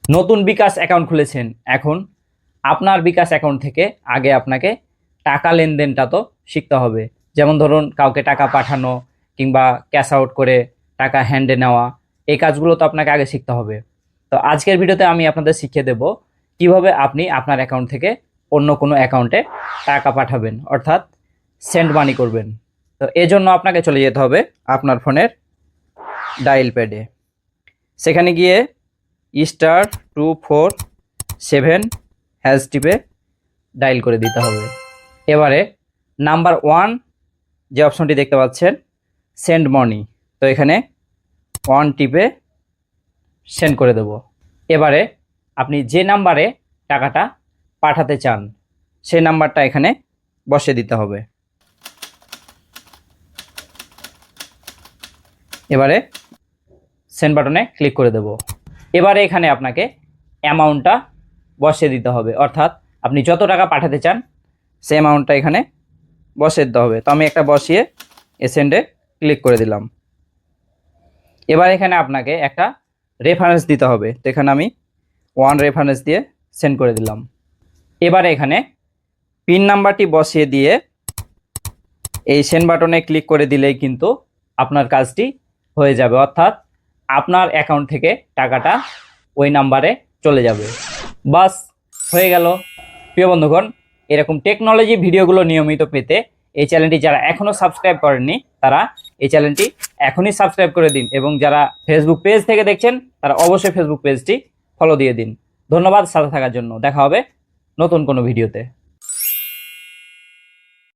নতুন বিকাশ অ্যাকাউন্ট খুলেছেন, এখন আপনার বিকাশ অ্যাকাউন্ট থেকে আগে আপনাকে টাকা লেনদেনটা তো শিখতে হবে। যেমন ধরুন কাউকে টাকা পাঠানো কিংবা ক্যাশ আউট করে টাকা হ্যান্ডে নেওয়া, এই কাজগুলো তো আপনাকে আগে শিখতে হবে। তো আজকের ভিডিওতে আমি আপনাদের শিখিয়ে দেব কিভাবে আপনি আপনার অ্যাকাউন্ট থেকে অন্য কোনো অ্যাকাউন্টে টাকা পাঠাবেন, অর্থাৎ সেন্ড মানি করবেন। তো এজন্য আপনাকে চলে যেতে হবে আপনার ফোনের ডায়াল প্যাডে। সেখানে গিয়ে *247# টিপে ডায়াল করে দিতে হবে। এবারে নাম্বার 1 যে অপশনটি দেখতে পাচ্ছেন, সেন্ড মানি, তো এখানে 1 টিপে সেন্ড করে দেব। এবারে আপনি যে নাম্বারে টাকাটা পাঠাতে চান সেই নাম্বারটা এখানে বসিয়ে দিতে হবে। এবারে সেন্ড বাটনে ক্লিক করে দেব। এবারে এখানে আপনাকে অ্যামাউন্টটা বসিয়ে দিতে হবে, অর্থাৎ আপনি যত টাকা পাঠাতে চান সেই অ্যামাউন্টটা এখানে বসিয়ে দিতে হবে। তো আমি একটা বসিয়ে সেন্ডে ক্লিক করে দিলাম। এবার এখানে আপনাকে একটা রেফারেন্স দিতে হবে, তো এখানে আমি 1 রেফারেন্স দিয়ে সেন্ড করে দিলাম। এবারে এখানে পিন নাম্বারটি বসিয়ে দিয়ে এই সেন্ড বাটনে ক্লিক করে দিলেই কিন্তু আপনার কাজটি হয়ে যাবে, অর্থাৎ আপনার অ্যাকাউন্ট থেকে টাকাটা ওই নাম্বারে চলে যাবে। বাস, হয়ে গেল। প্রিয় বন্ধুগণ, এরকম টেকনোলজি ভিডিওগুলো নিয়মিত পেতে এই চ্যানেলটি যারা এখনও সাবস্ক্রাইব করেননি তারা এই চ্যানেলটি এখনই সাবস্ক্রাইব করে দিন, এবং যারা ফেসবুক পেজ থেকে দেখছেন তারা অবশ্যই ফেসবুক পেজটি ফলো দিয়ে দিন। ধন্যবাদ সাথে থাকার জন্য। দেখা হবে নতুন কোনো ভিডিওতে।